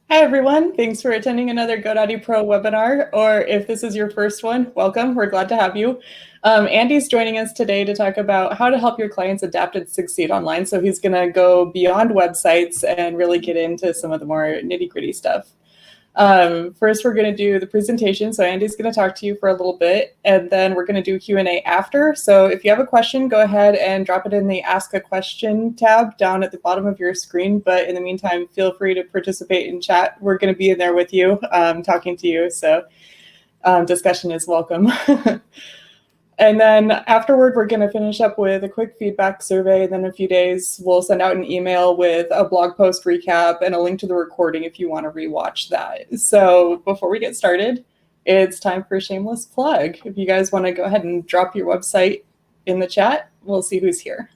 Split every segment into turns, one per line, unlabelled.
Hi, everyone. Thanks for attending another GoDaddy Pro webinar, or if this is your first one, welcome. We're glad to have you. Andy's joining us today to talk about how to help your clients adapt and succeed online. So he's going to go beyond websites and really get into some of the more nitty-gritty stuff. First, we're going to do the presentation. So Andy's going to talk to you for a little bit, and then we're going to do Q&A after. So if you have a question, go ahead and drop it in the Ask a Question tab down at the bottom of your screen. But in the meantime, feel free to participate in chat. We're going to be in there with you, talking to you. So discussion is welcome. And then afterward, we're going to finish up with a quick feedback survey. Then in a few days, we'll send out an email with a blog post recap and a link to the recording if you want to rewatch that. So before we get started, it's time for a shameless plug. If you guys want to go ahead and drop your website in the chat, we'll see who's here.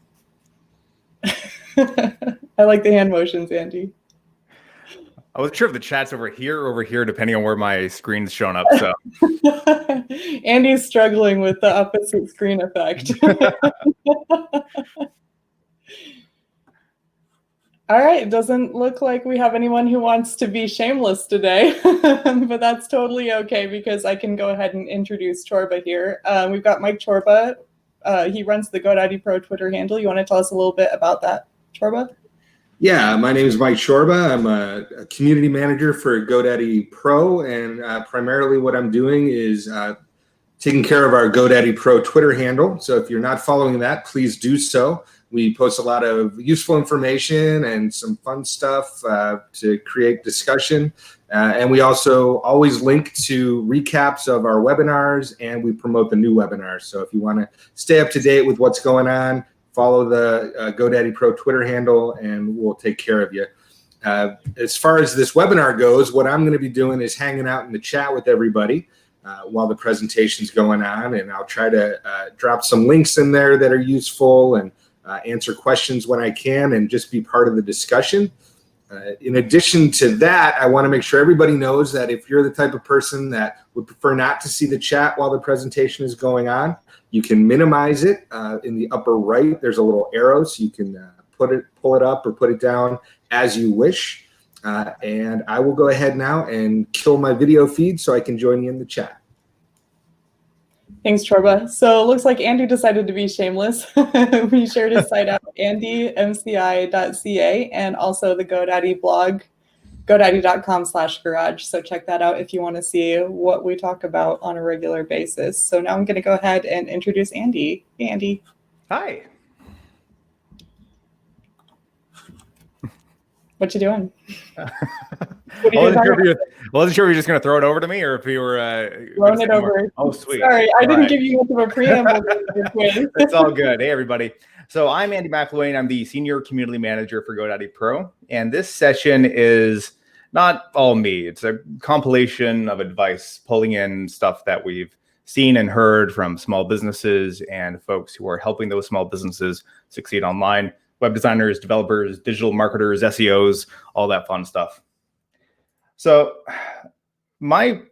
I like the hand motions, Andy.
I wasn't sure if the chat's over here or over here, depending on where my screen's showing up. So
Andy's struggling with the opposite screen effect. All right, it doesn't look like we have anyone who wants to be shameless today, but that's totally okay because I can go ahead and introduce Chorba here. We've got Mike Chorba. He runs the GoDaddy Pro Twitter handle. You want to tell us a little bit about that, Chorba?
Yeah, my name is Mike Chorba. I'm a community manager for GoDaddy Pro, and primarily what I'm doing is taking care of our GoDaddy Pro Twitter handle. So if you're not following that, please do so. We post a lot of useful information and some fun stuff to create discussion. And we also always link to recaps of our webinars, and we promote the new webinars. So if you want to stay up to date with what's going on, follow the GoDaddy Pro Twitter handle, and we'll take care of you. As far as this webinar goes, what I'm going to be doing is hanging out in the chat with everybody while the presentation's going on, and I'll try to drop some links in there that are useful and answer questions when I can and just be part of the discussion. In addition to that, I want to make sure everybody knows that if you're the type of person that would prefer not to see the chat while the presentation is going on, you can minimize it. In the upper right, there's a little arrow, so you can pull it up or put it down as you wish. And I will go ahead now and kill my video feed so I can join you in the chat.
Thanks, Chorba. So it looks like Andy decided to be shameless. We shared his site out, andymci.ca, and also the GoDaddy blog, godaddy.com/garage. So check that out if you want to see what we talk about on a regular basis. So now I'm going to go ahead and introduce Andy. Hey, Andy.
Hi.
What you doing?
I wasn't sure if you were just going to throw it over to me or if you were
throwing it over.
Oh, sweet.
Sorry, I didn't give you much of a preamble.
It's all good. Hey, everybody. So I'm Andy McElwain. I'm the Senior Community Manager for GoDaddy Pro. And this session is not all me. It's a compilation of advice, pulling in stuff that we've seen and heard from small businesses and folks who are helping those small businesses succeed online. Web designers, developers, digital marketers, SEOs, all that fun stuff. So my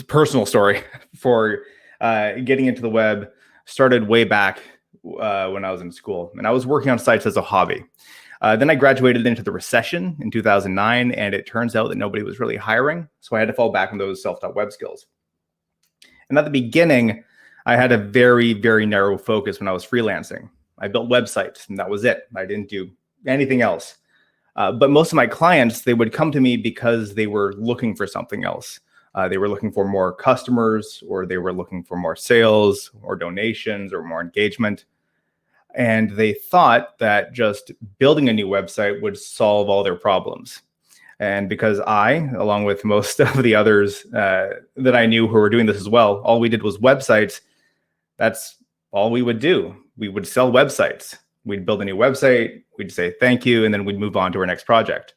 personal story for getting into the web started way back when I was in school, and I was working on sites as a hobby. Then I graduated into the recession in 2009, and it turns out that nobody was really hiring, so I had to fall back on those self-taught web skills. And at the beginning, I had a very, very narrow focus when I was freelancing. I built websites, and that was it. I didn't do anything else. But most of my clients, they would come to me because they were looking for something else. They were looking for more customers, or they were looking for more sales or donations or more engagement. And they thought that just building a new website would solve all their problems. And because I, along with most of the others that I knew who were doing this as well, all we did was websites. That's all we would do. We would sell websites. We'd build a new website, we'd say thank you, and then we'd move on to our next project.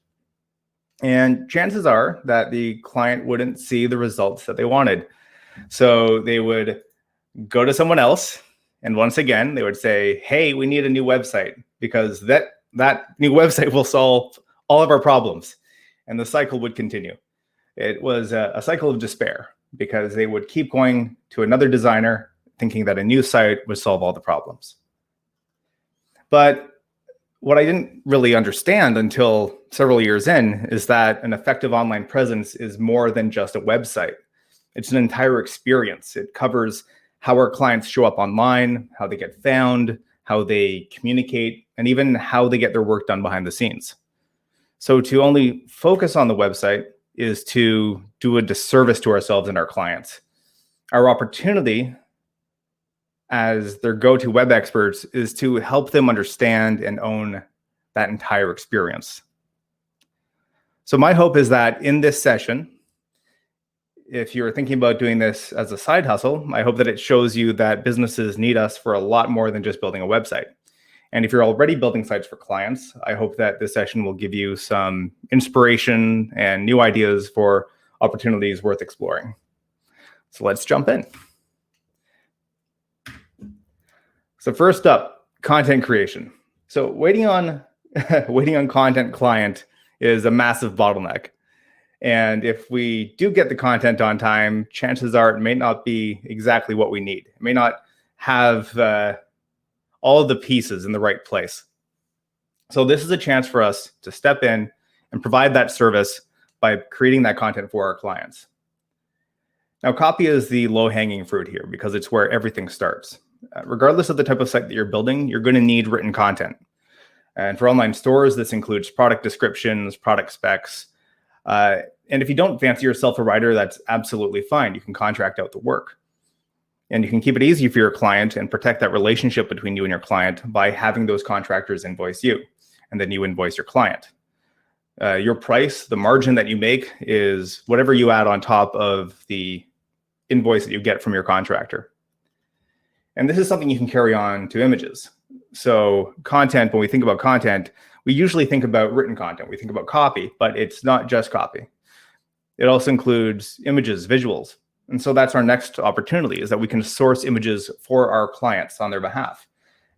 And chances are that the client wouldn't see the results that they wanted. So they would go to someone else, and once again, they would say, hey, we need a new website because that new website will solve all of our problems. And the cycle would continue. It was a cycle of despair because they would keep going to another designer thinking that a new site would solve all the problems. But what I didn't really understand until several years in is that an effective online presence is more than just a website. It's an entire experience. It covers how our clients show up online, how they get found, how they communicate, and even how they get their work done behind the scenes. So to only focus on the website is to do a disservice to ourselves and our clients. Our opportunity as their go-to web experts is to help them understand and own that entire experience. So my hope is that in this session, if you're thinking about doing this as a side hustle, I hope that it shows you that businesses need us for a lot more than just building a website. And if you're already building sites for clients, I hope that this session will give you some inspiration and new ideas for opportunities worth exploring. So let's jump in. So first up, content creation. So waiting on content client is a massive bottleneck. And if we do get the content on time, chances are it may not be exactly what we need. It may not have all of the pieces in the right place. So this is a chance for us to step in and provide that service by creating that content for our clients. Now, copy is the low-hanging fruit here because it's where everything starts. Regardless of the type of site that you're building, you're going to need written content. And for online stores, this includes product descriptions, product specs. And if you don't fancy yourself a writer, that's absolutely fine. You can contract out the work. And you can keep it easy for your client and protect that relationship between you and your client by having those contractors invoice you, and then you invoice your client. Your price, the margin that you make, is whatever you add on top of the invoice that you get from your contractor. And this is something you can carry on to images. So content, when we think about content, we usually think about written content. We think about copy, but it's not just copy. It also includes images, visuals. And so that's our next opportunity, is that we can source images for our clients on their behalf.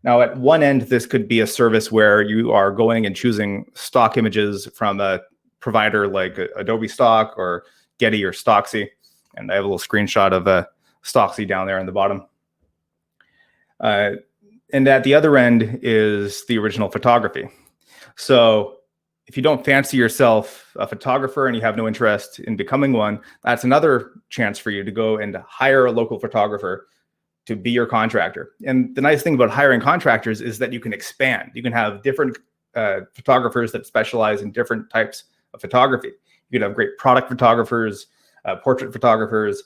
Now, at one end, this could be a service where you are going and choosing stock images from a provider like Adobe Stock or Getty or Stocksy. And I have a little screenshot of Stocksy down there on the bottom. And at the other end is the original photography. So if you don't fancy yourself a photographer and you have no interest in becoming one, that's another chance for you to go and hire a local photographer to be your contractor. And the nice thing about hiring contractors is that you can expand. You can have different photographers that specialize in different types of photography. You can have great product photographers, portrait photographers,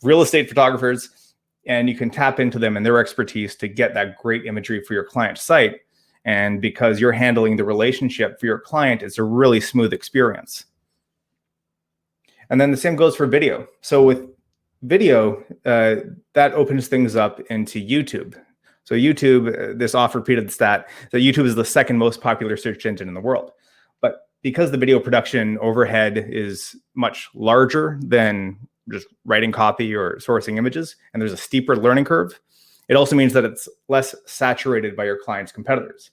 real estate photographers, and you can tap into them and their expertise to get that great imagery for your client's site. And because you're handling the relationship for your client, it's a really smooth experience. And then the same goes for video. So with video, that opens things up into YouTube. So YouTube, this oft-repeated stat, that YouTube is the second most popular search engine in the world. But because the video production overhead is much larger than just writing copy or sourcing images, and there's a steeper learning curve, it also means that it's less saturated by your client's competitors.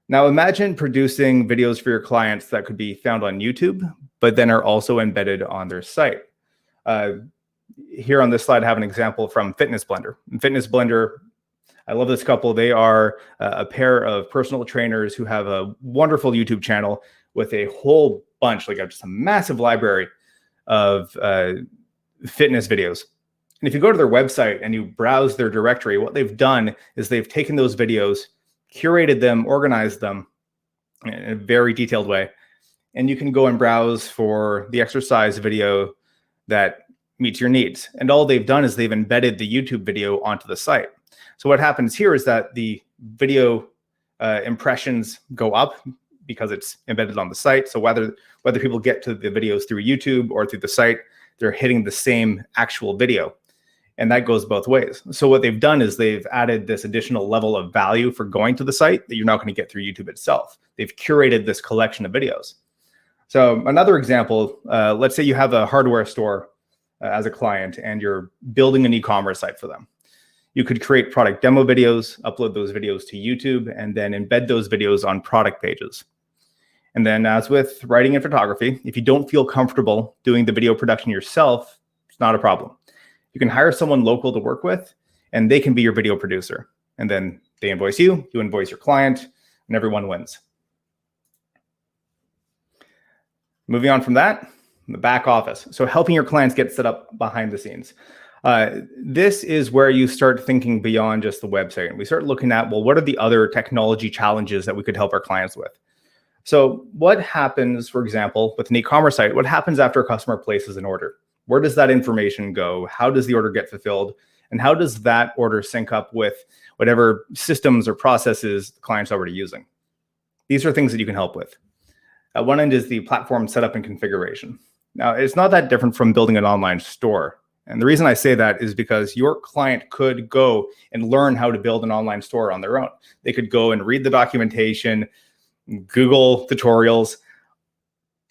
Now imagine producing videos for your clients that could be found on YouTube, but then are also embedded on their site. Here on this slide, I have an example from Fitness Blender. In Fitness Blender, I love this couple. They are a pair of personal trainers who have a wonderful YouTube channel with a whole bunch, like just a massive library of fitness videos. And if you go to their website and you browse their directory, what they've done is they've taken those videos, curated them, organized them in a very detailed way. And you can go and browse for the exercise video that meets your needs. And all they've done is they've embedded the YouTube video onto the site. So what happens here is that the video impressions go up because it's embedded on the site. So whether people get to the videos through YouTube or through the site, they're hitting the same actual video. And that goes both ways. So what they've done is they've added this additional level of value for going to the site that you're not going to get through YouTube itself. They've curated this collection of videos. So another example, let's say you have a hardware store as a client and you're building an e-commerce site for them. You could create product demo videos, upload those videos to YouTube, and then embed those videos on product pages. And then as with writing and photography, if you don't feel comfortable doing the video production yourself, it's not a problem. You can hire someone local to work with, and they can be your video producer. And then they invoice you, you invoice your client. and everyone wins. Moving on from that, the back office. So helping your clients get set up behind the scenes. This is where you start thinking beyond just the website. And we start looking at, well, what are the other technology challenges that we could help our clients with? So what happens, for example, with an e-commerce site? What happens after a customer places an order? Where does that information go? How does the order get fulfilled? And how does that order sync up with whatever systems or processes the client's already using? These are things that you can help with. At one end is the platform setup and configuration. Now, it's not that different from building an online store. And the reason I say that is because your client could go and learn how to build an online store on their own. They could go and read the documentation, Google tutorials,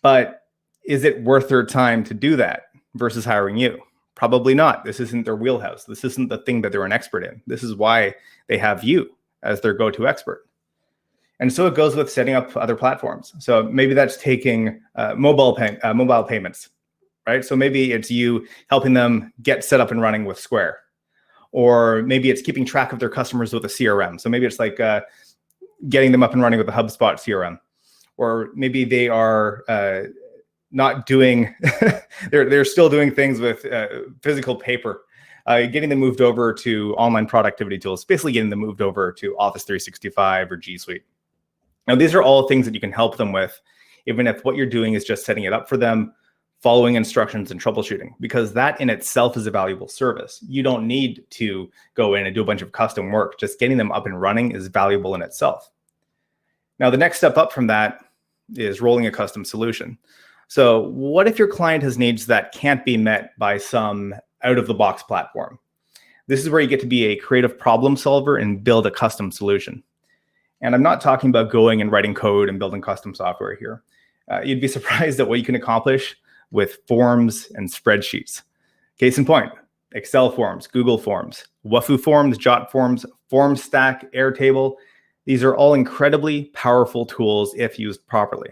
but is it worth their time to do that versus hiring you? Probably not. This isn't their wheelhouse. This isn't the thing that they're an expert in. This is why they have you as their go-to expert. And so it goes with setting up other platforms. So maybe that's taking mobile payments, right? So maybe it's you helping them get set up and running with Square, or maybe it's keeping track of their customers with a CRM. So maybe it's like getting them up and running with a HubSpot CRM, or maybe they are not doing, they're still doing things with physical paper, getting them moved over to online productivity tools, basically getting them moved over to Office 365 or G Suite. Now, these are all things that you can help them with, even if what you're doing is just setting it up for them, following instructions and troubleshooting, because that in itself is a valuable service. You don't need to go in and do a bunch of custom work. Just getting them up and running is valuable in itself. Now, the next step up from that is rolling a custom solution. So what if your client has needs that can't be met by some out-of-the-box platform? This is where you get to be a creative problem solver and build a custom solution. And I'm not talking about going and writing code and building custom software here. You'd be surprised at what you can accomplish with forms and spreadsheets. Case in point, Excel forms, Google Forms, Wufoo Forms, Jot Forms, FormStack, Airtable. These are all incredibly powerful tools if used properly.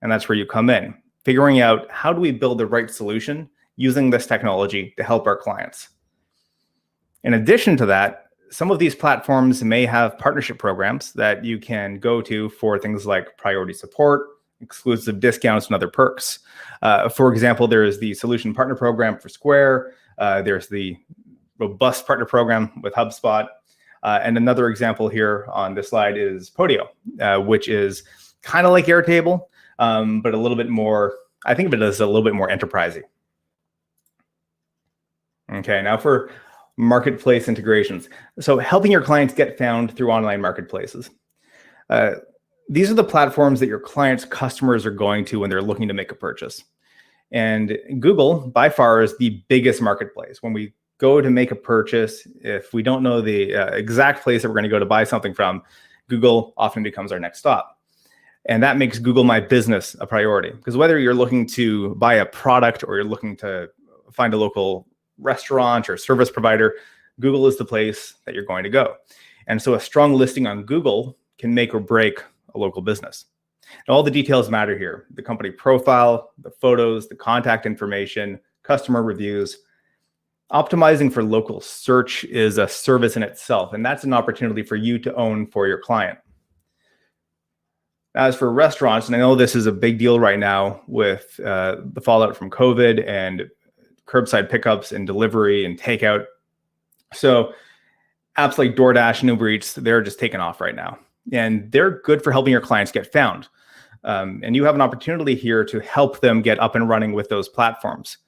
And that's where you come in, figuring out how do we build the right solution using this technology to help our clients. In addition to that, some of these platforms may have partnership programs that you can go to for things like priority support, exclusive discounts, and other perks. For example, there is the Solution Partner Program for Square. There's the Robust Partner Program with HubSpot. And another example here on this slide is Podio, which is kind of like Airtable, but a little bit more, I think of it as a little bit more enterprisey. Okay, now for marketplace integrations. So helping your clients get found through online marketplaces. These are the platforms that your clients' customers are going to when they're looking to make a purchase. And Google, by far, is the biggest marketplace. When we go to make a purchase, if we don't know the exact place that we're going to go to buy something from, Google often becomes our next stop. And that makes Google My Business a priority. Because whether you're looking to buy a product or you're looking to find a local restaurant or service provider, Google is the place that you're going to go. And so a strong listing on Google can make or break a local business. And all the details matter here: the company profile, the photos, the contact information, customer reviews. Optimizing for local search is a service in itself, and that's an opportunity for you to own for your client. As for restaurants, and I know this is a big deal right now with the fallout from COVID and curbside pickups and delivery and takeout. So apps like DoorDash and Uber Eats, they're just taking off right now. And they're good for helping your clients get found. And you have an opportunity here to help them get up and running with those platforms.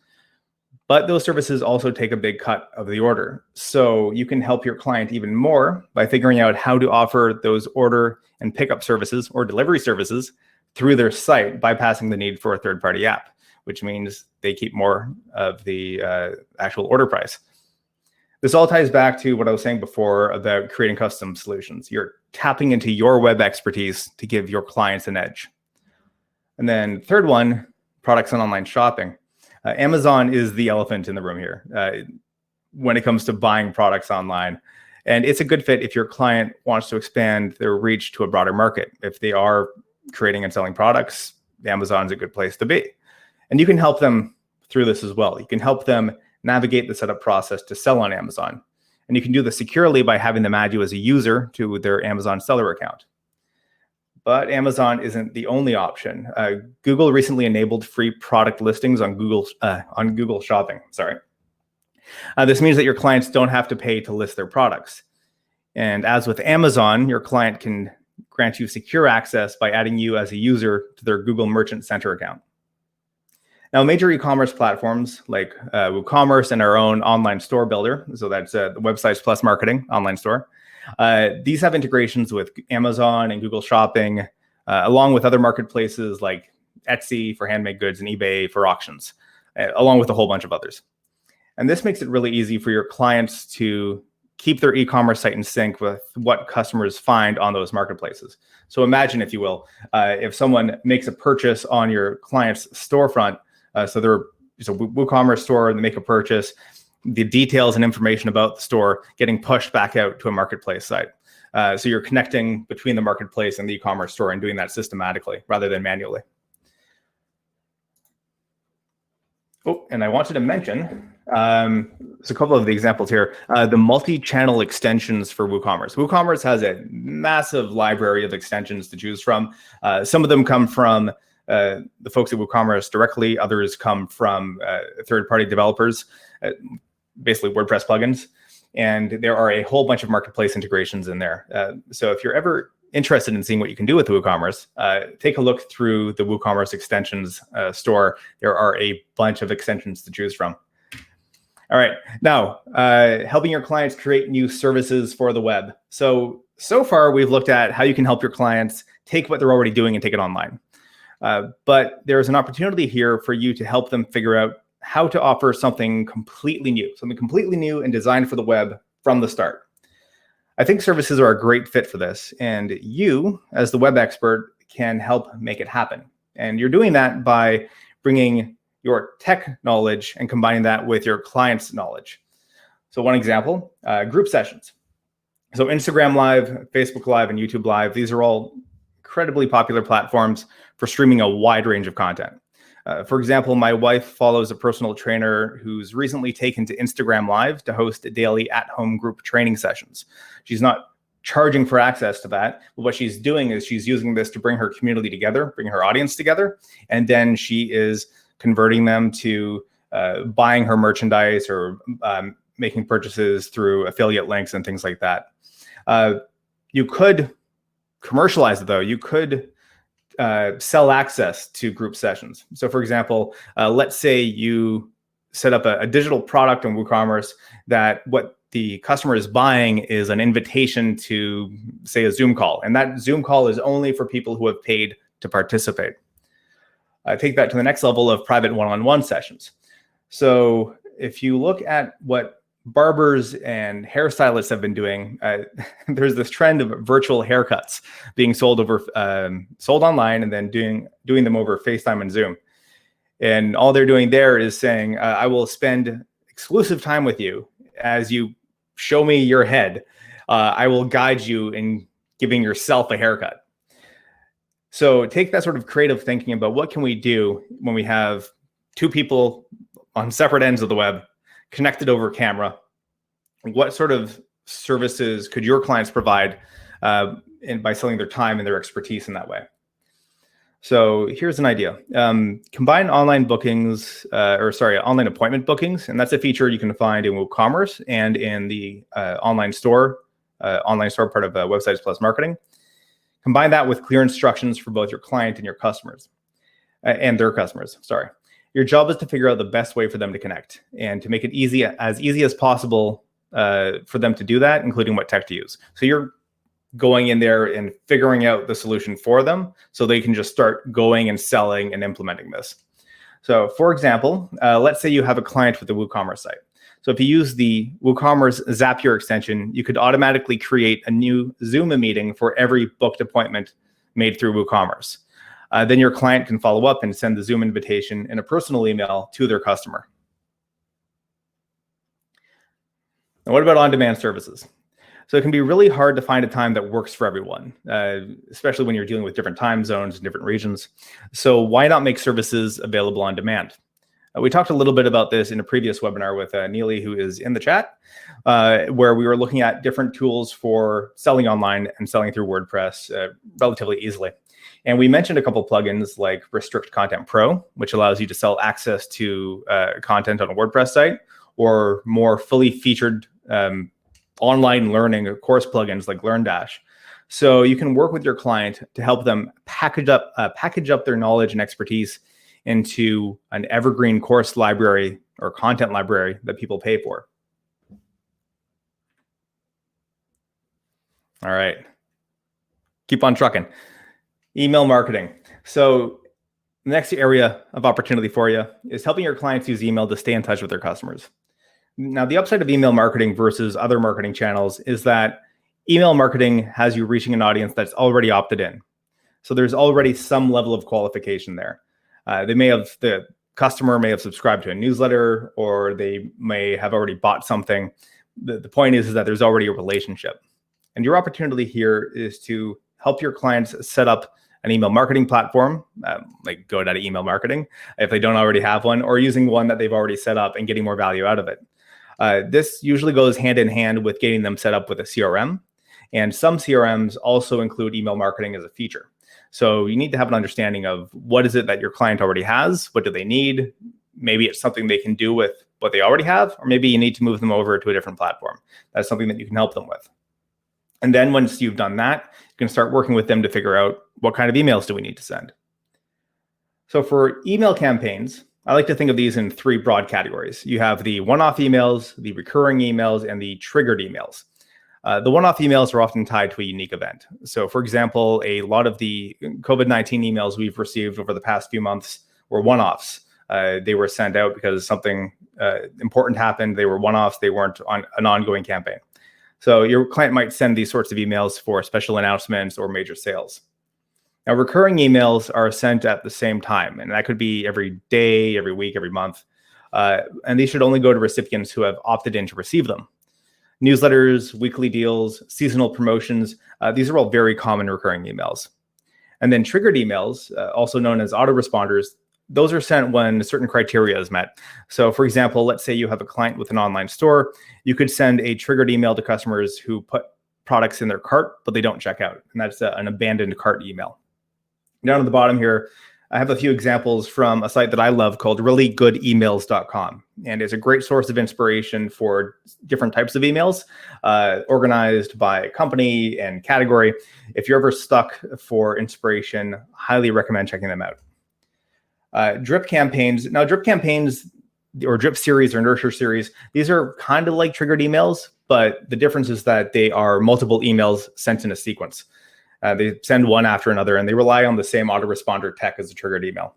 But those services also take a big cut of the order. So you can help your client even more by figuring out how to offer those order and pickup services or delivery services through their site, bypassing the need for a third-party app, which means they keep more of the actual order price. This all ties back to what I was saying before about creating custom solutions. You're tapping into your web expertise to give your clients an edge. And then third one, products and online shopping. Amazon is the elephant in the room here when it comes to buying products online. And it's a good fit if your client wants to expand their reach to a broader market. If they are creating and selling products, Amazon's a good place to be. And you can help them through this as well. You can help them navigate the setup process to sell on Amazon. And you can do this securely by having them add you as a user to their Amazon seller account. But Amazon isn't the only option. Google recently enabled free product listings on Google Shopping. Sorry. This means that your clients don't have to pay to list their products. And as with Amazon, your client can grant you secure access by adding you as a user to their Google Merchant Center account. Now, major e-commerce platforms like Woocommerce and our own online store builder, so that's the Websites Plus Marketing online store, these have integrations with Amazon and Google Shopping, along with other marketplaces like Etsy for handmade goods and eBay for auctions, along with a whole bunch of others. And this makes it really easy for your clients to keep their e-commerce site in sync with what customers find on those marketplaces. So imagine, if you will, if someone makes a purchase on your client's storefront, so there's a WooCommerce store and they make a purchase, the details and information about the store getting pushed back out to a marketplace site. So you're connecting between the marketplace and the e-commerce store and doing that systematically rather than manually. Oh, and I wanted to mention, there's a couple of the examples here, the multi-channel extensions for WooCommerce. WooCommerce has a massive library of extensions to choose from. Some of them come from the folks at WooCommerce directly. Others come from third-party developers, basically WordPress plugins. And there are a whole bunch of marketplace integrations in there. So if you're ever interested in seeing what you can do with WooCommerce, take a look through the WooCommerce extensions store. There are a bunch of extensions to choose from. All right, now helping your clients create new services for the web. So far we've looked at how you can help your clients take what they're already doing and take it online. But there's an opportunity here for you to help them figure out how to offer something completely new and designed for the web from the start. I think services are a great fit for this, and you, as the web expert, can help make it happen. And you're doing that by bringing your tech knowledge and combining that with your client's knowledge. So one example, group sessions. So Instagram Live, Facebook Live, and YouTube Live, these are all incredibly popular platforms for streaming a wide range of content. For example, my wife follows a personal trainer who's recently taken to Instagram Live to host daily at-home group training sessions. She's not charging for access to that, but what she's doing is she's using this to bring her community together, bring her audience together, and then she is converting them to buying her merchandise or making purchases through affiliate links and things like that. You could commercialize it, though. You could sell access to group sessions. So for example, let's say you set up a digital product on WooCommerce that what the customer is buying is an invitation to, say, a Zoom call. And that Zoom call is only for people who have paid to participate. Take that to the next level of private one-on-one sessions. So if you look at what barbers and hairstylists have been doing, there's this trend of virtual haircuts being sold online and then doing them over FaceTime and Zoom. And all they're doing there is saying, I will spend exclusive time with you as you show me your head. I will guide you in giving yourself a haircut. So take that sort of creative thinking about what can we do when we have two people on separate ends of the web connected over camera. What sort of services could your clients provide by selling their time and their expertise in that way? So here's an idea. Combine online bookings, online appointment bookings. And that's a feature you can find in WooCommerce and in the online store part of Websites Plus Marketing. Combine that with clear instructions for both your client and your customers, and their customers, sorry. Your job is to figure out the best way for them to connect and to make it easy as possible for them to do that, including what tech to use. So you're going in there and figuring out the solution for them so they can just start going and selling and implementing this. So for example, let's say you have a client with a WooCommerce site. So if you use the WooCommerce Zapier extension, you could automatically create a new Zoom meeting for every booked appointment made through WooCommerce. Then your client can follow up and send the Zoom invitation in a personal email to their customer. Now, what about on-demand services? So it can be really hard to find a time that works for everyone, especially when you're dealing with different time zones and different regions. So why not make services available on demand? We talked a little bit about this in a previous webinar with Neely, who is in the chat, where we were looking at different tools for selling online and selling through WordPress relatively easily. And we mentioned a couple plugins like Restrict Content Pro, which allows you to sell access to content on a WordPress site, or more fully featured online learning course plugins like LearnDash. So you can work with your client to help them package up their knowledge and expertise into an evergreen course library or content library that people pay for. All right, keep on trucking. Email marketing. So the next area of opportunity for you is helping your clients use email to stay in touch with their customers. Now, the upside of email marketing versus other marketing channels is that email marketing has you reaching an audience that's already opted in. So there's already some level of qualification there. The customer may have subscribed to a newsletter, or they may have already bought something. The point is that there's already a relationship. And your opportunity here is to help your clients set up an email marketing platform, like GoDaddy Email Marketing, if they don't already have one, or using one that they've already set up and getting more value out of it. This usually goes hand in hand with getting them set up with a CRM. And some CRMs also include email marketing as a feature. So you need to have an understanding of what is it that your client already has, what do they need? Maybe it's something they can do with what they already have, or maybe you need to move them over to a different platform. That's something that you can help them with. And then once you've done that, you can start working with them to figure out what kind of emails do we need to send. So for email campaigns, I like to think of these in three broad categories. You have the one-off emails, the recurring emails, and the triggered emails. The one-off emails are often tied to a unique event. So for example, a lot of the COVID-19 emails we've received over the past few months were one-offs. They were sent out because something important happened. They were one-offs. They weren't on an ongoing campaign. So your client might send these sorts of emails for special announcements or major sales. Now, recurring emails are sent at the same time, and that could be every day, every week, every month. And these should only go to recipients who have opted in to receive them. Newsletters, weekly deals, seasonal promotions, these are all very common recurring emails. And then triggered emails, also known as autoresponders, those are sent when certain criteria is met. So for example, let's say you have a client with an online store. You could send a triggered email to customers who put products in their cart, but they don't check out. And that's an abandoned cart email. Down at the bottom here, I have a few examples from a site that I love called reallygoodemails.com. And it's a great source of inspiration for different types of emails, organized by company and category. If you're ever stuck for inspiration, highly recommend checking them out. Drip campaigns. Now, drip campaigns or drip series or nurture series, these are kind of like triggered emails, but the difference is that they are multiple emails sent in a sequence. They send one after another, and they rely on the same autoresponder tech as a triggered email.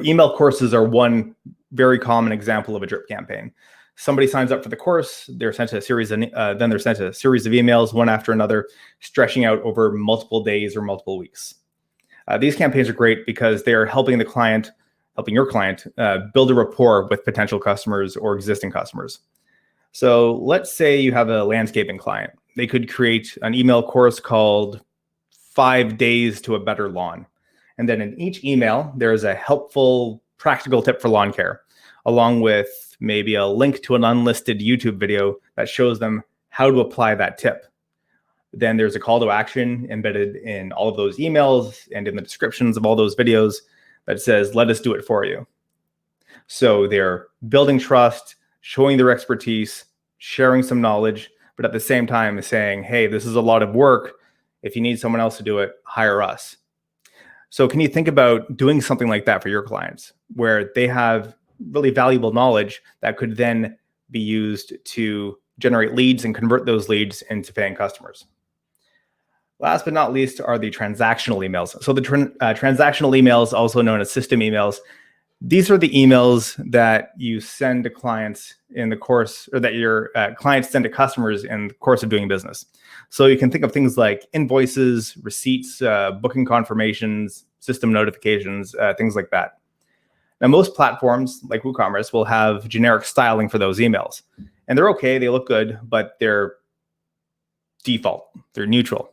Email courses are one very common example of a drip campaign. Somebody signs up for the course, they're sent a series, then they're sent a series of emails, one after another, stretching out over multiple days or multiple weeks. These campaigns are great because they are helping your client, build a rapport with potential customers or existing customers. So let's say you have a landscaping client. They could create an email course called 5 Days to a Better Lawn. And then in each email, there's a helpful, practical tip for lawn care, along with maybe a link to an unlisted YouTube video that shows them how to apply that tip. Then there's a call to action embedded in all of those emails and in the descriptions of all those videos that says, let us do it for you. So they're building trust, showing their expertise, sharing some knowledge, but at the same time saying, hey, this is a lot of work. If you need someone else to do it, hire us. So can you think about doing something like that for your clients, where they have really valuable knowledge that could then be used to generate leads and convert those leads into paying customers? Last but not least are the transactional emails. So the transactional emails, also known as system emails, these are the emails that you send to clients in the course, or that your clients send to customers in the course of doing business. So you can think of things like invoices, receipts, booking confirmations, system notifications, things like that. Now, most platforms like Woocommerce will have generic styling for those emails. And they're okay, they look good, but they're default, they're neutral.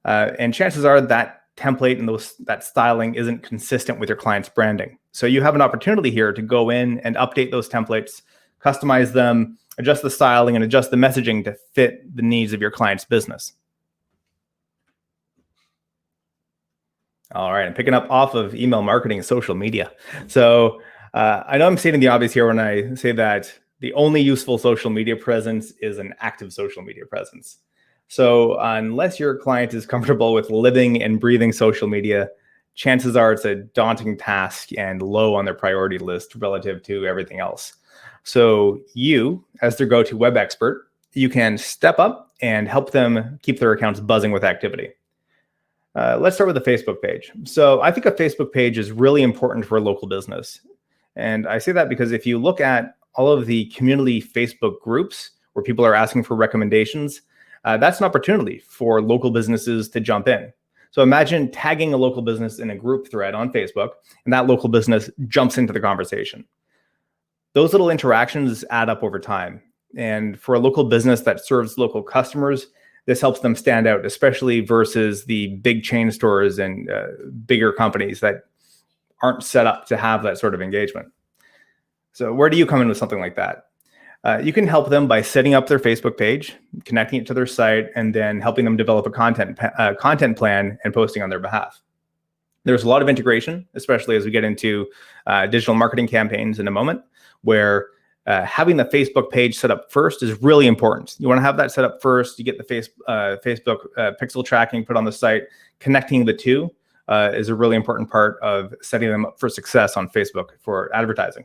And chances are that template and that styling isn't consistent with your client's branding. So you have an opportunity here to go in and update those templates, customize them, adjust the styling, and adjust the messaging to fit the needs of your client's business. All right, I'm picking up off of email marketing and social media. So I know I'm stating the obvious here when I say that the only useful social media presence is an active social media presence. So unless your client is comfortable with living and breathing social media, chances are it's a daunting task and low on their priority list relative to everything else. So you, as their go-to web expert, you can step up and help them keep their accounts buzzing with activity. Let's start with the Facebook page. So I think a Facebook page is really important for a local business. And I say that because if you look at all of the community Facebook groups where people are asking for recommendations, that's an opportunity for local businesses to jump in. So imagine tagging a local business in a group thread on Facebook, and that local business jumps into the conversation. Those little interactions add up over time. And for a local business that serves local customers, this helps them stand out, especially versus the big chain stores and bigger companies that aren't set up to have that sort of engagement. So where do you come in with something like that? You can help them by setting up their Facebook page, connecting it to their site, and then helping them develop a content plan and posting on their behalf. There's a lot of integration, especially as we get into digital marketing campaigns in a moment, where having the Facebook page set up first is really important. You want to have that set up first. You get the Facebook pixel tracking put on the site. Connecting the two is a really important part of setting them up for success on Facebook for advertising.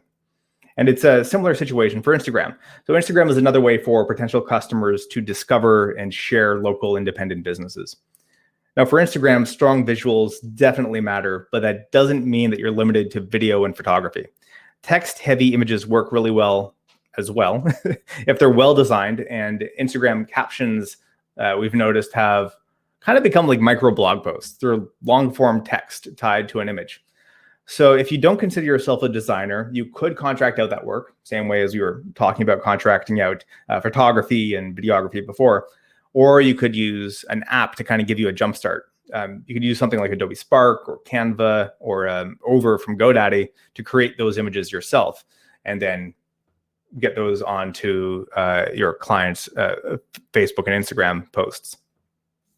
And it's a similar situation for Instagram. So Instagram is another way for potential customers to discover and share local independent businesses. Now for Instagram, strong visuals definitely matter, but that doesn't mean that you're limited to video and photography. Text-heavy images work really well as well if they're well designed, and Instagram captions, we've noticed, have kind of become like micro blog posts. They're long-form text tied to an image. So if you don't consider yourself a designer, you could contract out that work, same way as we were talking about contracting out photography and videography before, or you could use an app to kind of give you a jump start. You could use something like Adobe Spark or Canva or Over from GoDaddy to create those images yourself and then get those onto your clients' Facebook and Instagram posts.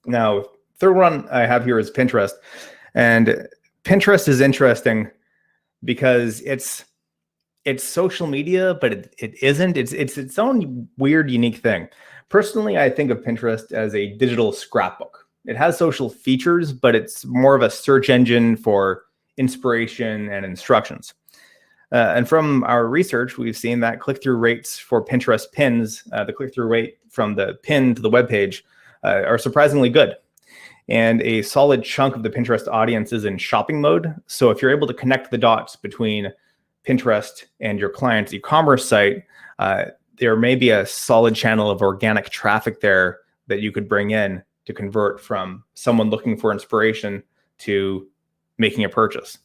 Now, third one I have here is Pinterest. And Pinterest is interesting because it's social media, but it isn't. It's its own weird, unique thing. Personally, I think of Pinterest as a digital scrapbook. It has social features, but it's more of a search engine for inspiration and instructions. And from our research, we've seen that click-through rates for Pinterest pins, the click-through rate from the pin to the web page, are surprisingly good. And a solid chunk of the Pinterest audience is in shopping mode. So if you're able to connect the dots between Pinterest and your client's e-commerce site, there may be a solid channel of organic traffic there that you could bring in to convert from someone looking for inspiration to making a purchase.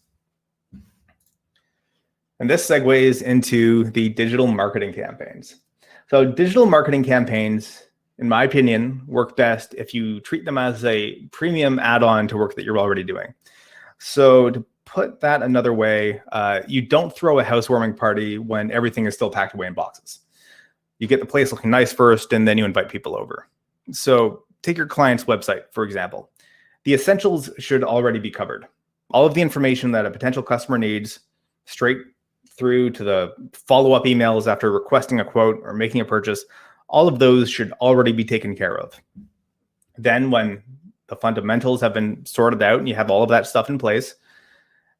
And this segues into the digital marketing campaigns. So digital marketing campaigns, in my opinion, work best if you treat them as a premium add-on to work that you're already doing. So to put that another way, you don't throw a housewarming party when everything is still packed away in boxes. You get the place looking nice first, and then you invite people over. So take your client's website, for example. The essentials should already be covered. All of the information that a potential customer needs, straight through to the follow-up emails after requesting a quote or making a purchase, all of those should already be taken care of. Then when the fundamentals have been sorted out and you have all of that stuff in place,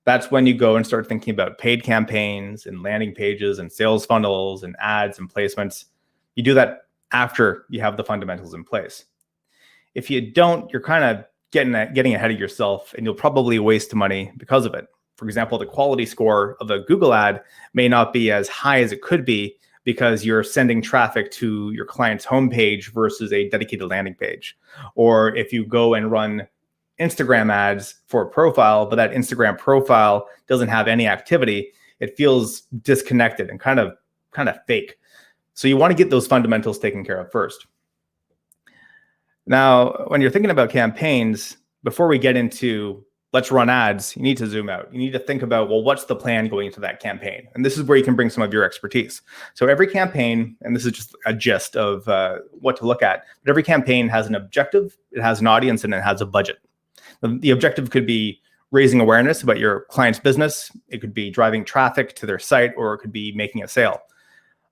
that's when you go and start thinking about paid campaigns and landing pages and sales funnels and ads and placements. You do that after you have the fundamentals in place. If you don't, you're kind of getting ahead of yourself, and you'll probably waste money because of it. For example, the quality score of a Google ad may not be as high as it could be because you're sending traffic to your client's homepage versus a dedicated landing page. Or if you go and run Instagram ads for a profile, but that Instagram profile doesn't have any activity, it feels disconnected and kind of fake. So you want to get those fundamentals taken care of first. Now, when you're thinking about campaigns, before we get into let's run ads, you need to zoom out. You need to think about, well, what's the plan going into that campaign? And this is where you can bring some of your expertise. So every campaign, and this is just a gist of what to look at, but every campaign has an objective, it has an audience, and it has a budget. The objective could be raising awareness about your client's business. It could be driving traffic to their site, or it could be making a sale.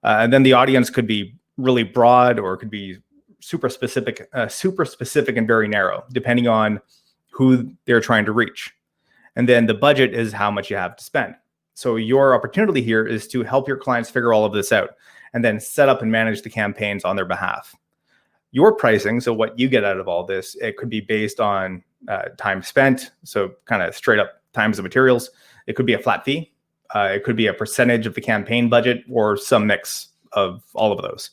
And then the audience could be really broad, or it could be super specific and very narrow, depending on who they're trying to reach. And then the budget is how much you have to spend. So your opportunity here is to help your clients figure all of this out and then set up and manage the campaigns on their behalf. Your pricing, so what you get out of all this, it could be based on time spent, so kind of straight up times of materials. It could be a flat fee. It could be a percentage of the campaign budget, or some mix of all of those.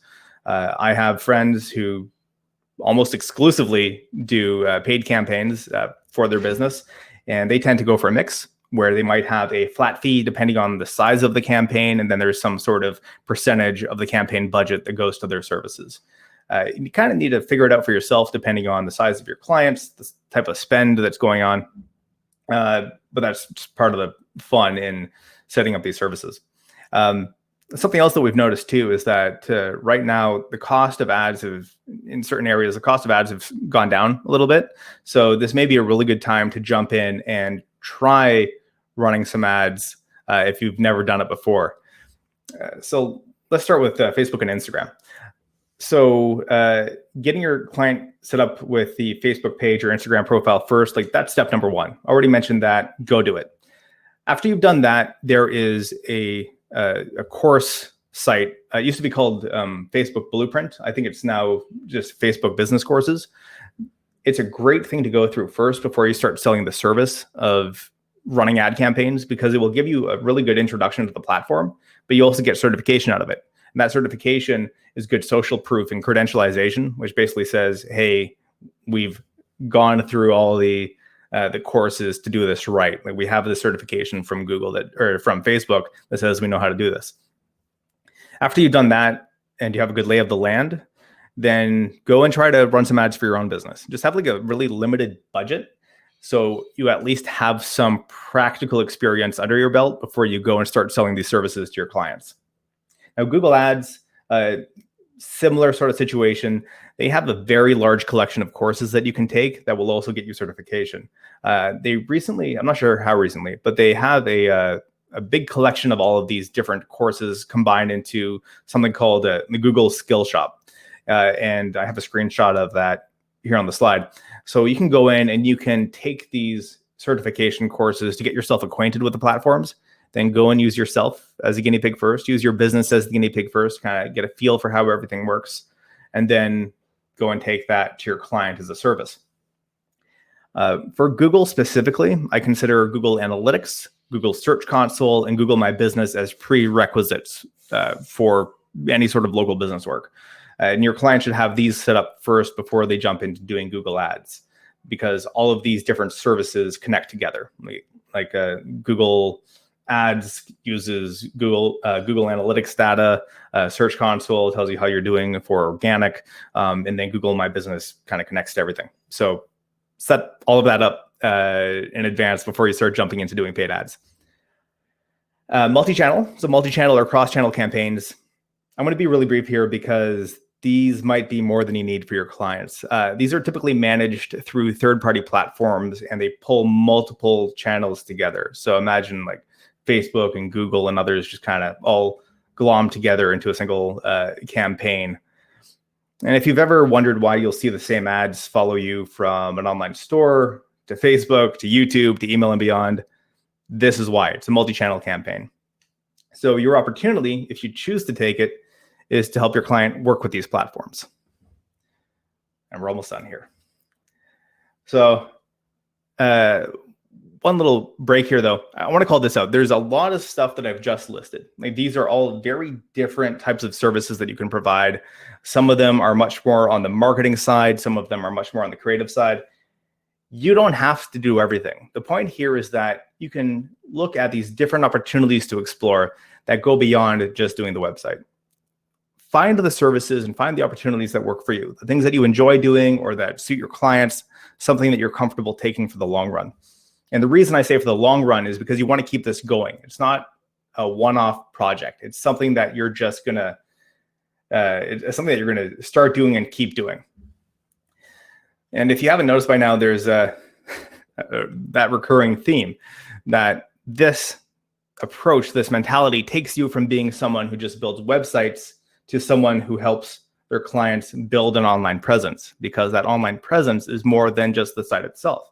I have friends who almost exclusively do paid campaigns for their business, and they tend to go for a mix where they might have a flat fee depending on the size of the campaign, and then there's some sort of percentage of the campaign budget that goes to their services. You kind of need to figure it out for yourself depending on the size of your clients, the type of spend that's going on. But that's just part of the fun in setting up these services. Something else that we've noticed too is that right now the cost of ads in certain areas, the cost of ads have gone down a little bit. So this may be a really good time to jump in and try running some ads if you've never done it before. So let's start with Facebook and Instagram. So getting your client set up with the Facebook page or Instagram profile first, like that's step number one. I already mentioned that. Go do it. After you've done that, there is a course site. It used to be called Facebook Blueprint. I think it's now just Facebook Business Courses. It's a great thing to go through first before you start selling the service of running ad campaigns, because it will give you a really good introduction to the platform, but you also get certification out of it. And that certification is good social proof and credentialization, which basically says, hey, we've gone through all the courses to do this right. Like we have the certification from Google or from Facebook that says we know how to do this. After you've done that and you have a good lay of the land, then go and try to run some ads for your own business. Just have like a really limited budget, so you at least have some practical experience under your belt before you go and start selling these services to your clients. Now, Google Ads, similar sort of situation. They have a very large collection of courses that you can take that will also get you certification. They recently, I'm not sure how recently, but they have a big collection of all of these different courses combined into something called the Google Skill Shop. And I have a screenshot of that here on the slide. So you can go in and you can take these certification courses to get yourself acquainted with the platforms. Then go and use yourself as a guinea pig first. Use your business as the guinea pig first, kind of get a feel for how everything works. And then go and take that to your client as a service. For Google specifically, I consider Google Analytics, Google Search Console, and Google My Business as prerequisites for any sort of local business work. And your client should have these set up first before they jump into doing Google Ads, because all of these different services connect together. Like Google Ads uses Google Analytics data, Search Console tells you how you're doing for organic, and then Google My Business kind of connects to everything. So set all of that up in advance before you start jumping into doing paid ads. Multi-channel, so multi-channel or cross-channel campaigns. I'm going to be really brief here because these might be more than you need for your clients. These are typically managed through third-party platforms, and they pull multiple channels together. So imagine like Facebook and Google and others just kind of all glom together into a single campaign. And if you've ever wondered why you'll see the same ads follow you from an online store to Facebook to YouTube to email and beyond, this is why. It's a multi-channel campaign. So your opportunity, if you choose to take it, is to help your client work with these platforms. And we're almost done here. So one little break here, though. I want to call this out. There's a lot of stuff that I've just listed. Like these are all very different types of services that you can provide. Some of them are much more on the marketing side. Some of them are much more on the creative side. You don't have to do everything. The point here is that you can look at these different opportunities to explore that go beyond just doing the website. Find the services and find the opportunities that work for you, the things that you enjoy doing or that suit your clients, something that you're comfortable taking for the long run. And the reason I say for the long run is because you want to keep this going. It's not a one-off project. It's something that you're just gonna, it's something that you're gonna start doing and keep doing. And if you haven't noticed by now, there's that recurring theme that this approach, this mentality takes you from being someone who just builds websites to someone who helps their clients build an online presence, because that online presence is more than just the site itself.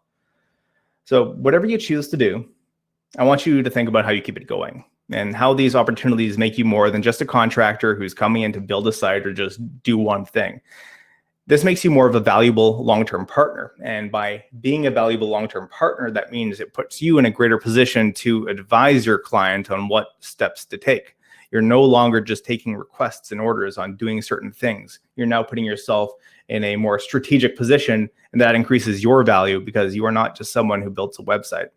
So whatever you choose to do, I want you to think about how you keep it going and how these opportunities make you more than just a contractor who's coming in to build a site or just do one thing. This makes you more of a valuable long-term partner. And by being a valuable long-term partner, that means it puts you in a greater position to advise your client on what steps to take. You're no longer just taking requests and orders on doing certain things. You're now putting yourself in a more strategic position, and that increases your value because you are not just someone who builds a website.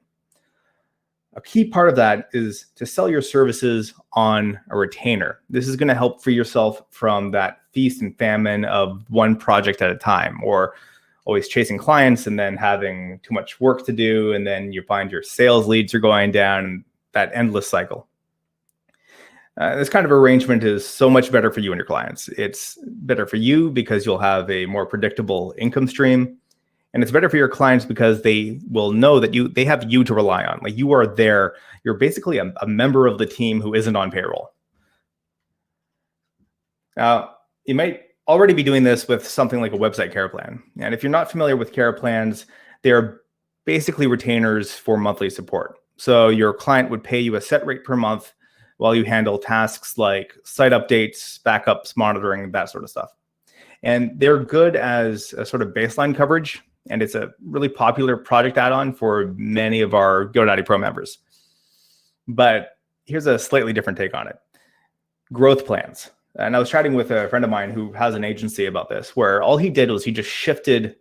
A key part of that is to sell your services on a retainer. This is going to help free yourself from that feast and famine of one project at a time, or always chasing clients and then having too much work to do. And then you find your sales leads are going down, and that endless cycle. This kind of arrangement is so much better for you and your clients. It's better for you because you'll have a more predictable income stream. And it's better for your clients because they will know that they have you to rely on. Like, you are there. You're basically a member of the team who isn't on payroll. Now, you might already be doing this with something like a website care plan. And if you're not familiar with care plans, they're basically retainers for monthly support. So your client would pay you a set rate per month while you handle tasks like site updates, backups, monitoring, that sort of stuff. And they're good as a sort of baseline coverage. And it's a really popular project add-on for many of our GoDaddy Pro members. But here's a slightly different take on it. Growth plans. And I was chatting with a friend of mine who has an agency about this, where all he did was he just shifted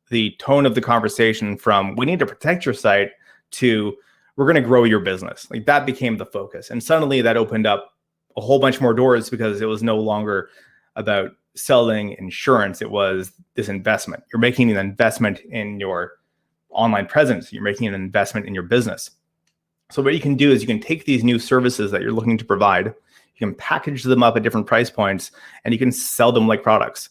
the tone of the conversation from "we need to protect your site" to "we're going to grow your business." Like, that became the focus. And suddenly that opened up a whole bunch more doors, because it was no longer about selling insurance. It was this investment. You're making an investment in your online presence. You're making an investment in your business. So what you can do is you can take these new services that you're looking to provide, you can package them up at different price points, and you can sell them like products.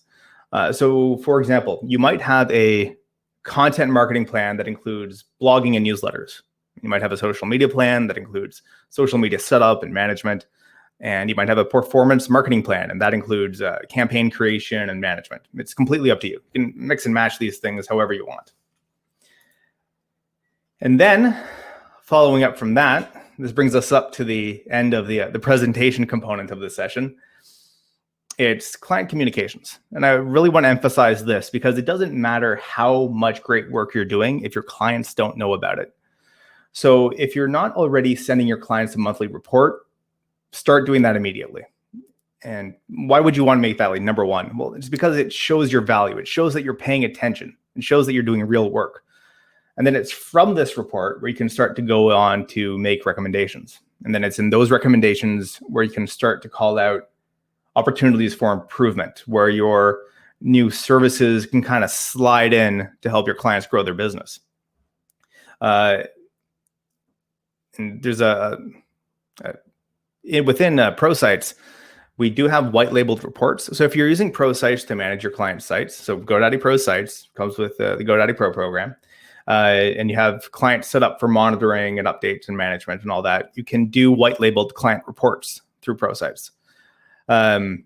So for example, you might have a content marketing plan that includes blogging and newsletters. You might have a social media plan that includes social media setup and management. And you might have a performance marketing plan, and that includes campaign creation and management. It's completely up to you. You can mix and match these things however you want. And then, following up from that, this brings us up to the end of the presentation component of this session. It's client communications. And I really want to emphasize this, because it doesn't matter how much great work you're doing if your clients don't know about it. So if you're not already sending your clients a monthly report, start doing that immediately. And why would you want to make that like number one? Well, it's because it shows your value. It shows that you're paying attention. It shows that you're doing real work. And then it's from this report where you can start to go on to make recommendations. And then it's in those recommendations where you can start to call out opportunities for improvement, where your new services can kind of slide in to help your clients grow their business. And there's within Pro Sites, we do have white labeled reports. So if you're using Pro Sites to manage your client sites, so GoDaddy Pro Sites comes with the GoDaddy Pro program, and you have clients set up for monitoring and updates and management and all that, you can do white labeled client reports through Pro Sites. So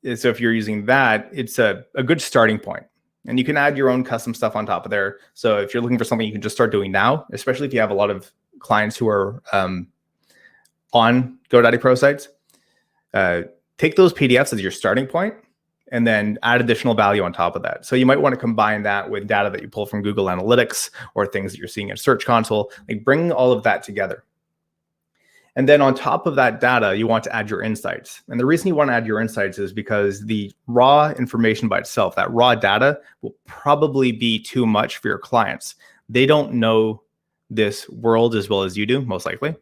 if you're using that, it's a good starting point. And you can add your own custom stuff on top of there. So if you're looking for something you can just start doing now, especially if you have a lot of clients who are on GoDaddy Pro Sites, take those PDFs as your starting point and then add additional value on top of that. So you might want to combine that with data that you pull from Google Analytics or things that you're seeing in Search Console. Like, bring all of that together. And then on top of that data, you want to add your insights. And the reason you want to add your insights is because the raw information by itself, that raw data, will probably be too much for your clients. They don't know this world as well as you do, most likely.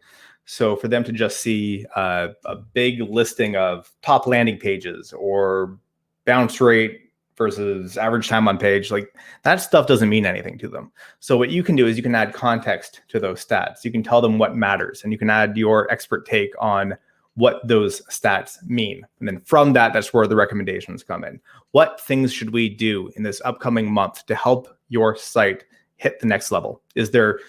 So for them to just see a big listing of top landing pages or bounce rate versus average time on page, like that stuff doesn't mean anything to them. So what you can do is you can add context to those stats. You can tell them what matters, and you can add your expert take on what those stats mean. And then from that, that's where the recommendations come in. What things should we do in this upcoming month to help your site hit the next level? Is there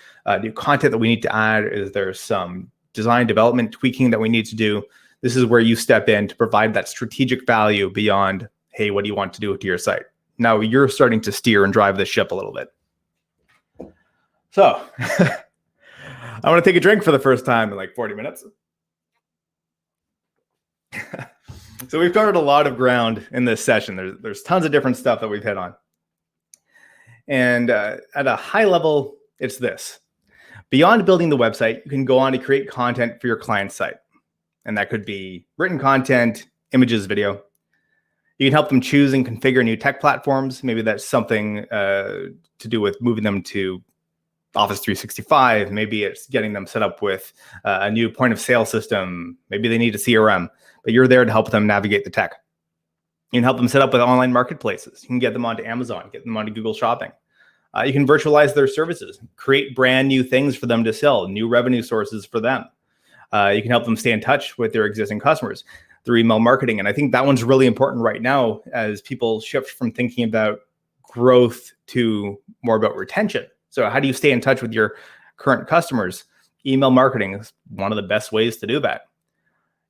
new content that we need to add? Is there some design development tweaking that we need to do? This is where you step in to provide that strategic value beyond, hey, what do you want to do to your site? Now you're starting to steer and drive the ship a little bit. So I want to take a drink for the first time in like 40 minutes. So we've covered a lot of ground in this session. There's tons of different stuff that we've hit on. And at a high level, it's this. Beyond building the website, you can go on to create content for your client's site. And that could be written content, images, video. You can help them choose and configure new tech platforms. Maybe that's something to do with moving them to Office 365. Maybe it's getting them set up with a new point of sale system. Maybe they need a CRM, but you're there to help them navigate the tech. You can help them set up with online marketplaces. You can get them onto Amazon, get them onto Google Shopping. You can virtualize their services, create brand new things for them to sell, new revenue sources for them. You can help them stay in touch with their existing customers through email marketing. And I think that one's really important right now as people shift from thinking about growth to more about retention. So how do you stay in touch with your current customers? Email marketing is one of the best ways to do that.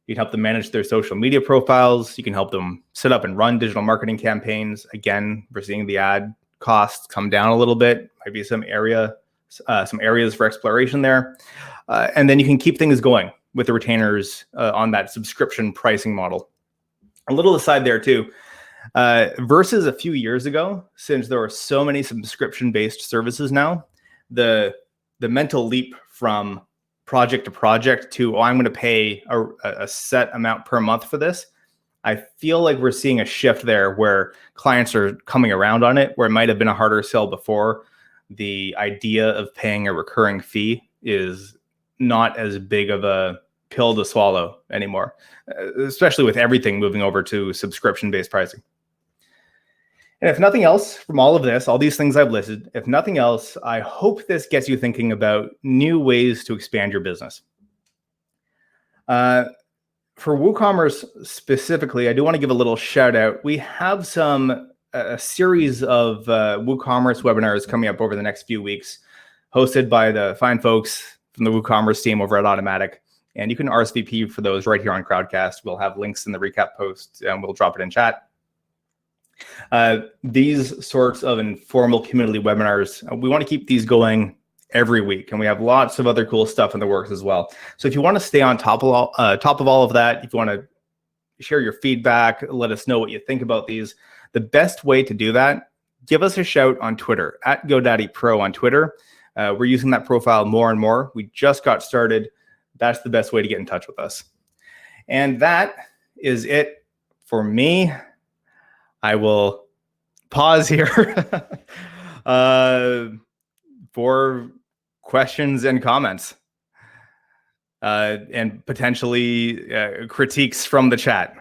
You can help them manage their social media profiles. You can help them set up and run digital marketing campaigns. Again, we're seeing the ad costs come down a little bit. Might be some areas for exploration there. And then you can keep things going with the retainers on that subscription pricing model. A little aside there too, versus a few years ago, since there are so many subscription-based services now, the mental leap from project to project to, I'm going to pay a set amount per month for this, I feel like we're seeing a shift there where clients are coming around on it, where it might have been a harder sell before. The idea of paying a recurring fee is not as big of a pill to swallow anymore, especially with everything moving over to subscription-based pricing. And if nothing else from all of this, all these things I've listed, if nothing else, I hope this gets you thinking about new ways to expand your business. For WooCommerce specifically, I do want to give a little shout out. We have a series of WooCommerce webinars coming up over the next few weeks, hosted by the fine folks from the WooCommerce team over at Automatic. And you can RSVP for those right here on Crowdcast. We'll have links in the recap post and we'll drop it in chat. These sorts of informal community webinars, we want to keep these going every week, and we have lots of other cool stuff in the works as well. So if you want to stay on top of all of that, if you want to share your feedback, let us know what you think about these, the best way to do that, give us a shout on Twitter, at GoDaddyPro on Twitter. We're using that profile more and more. We just got started. That's the best way to get in touch with us. And that is it for me. I will pause here for questions and comments and potentially critiques from the chat.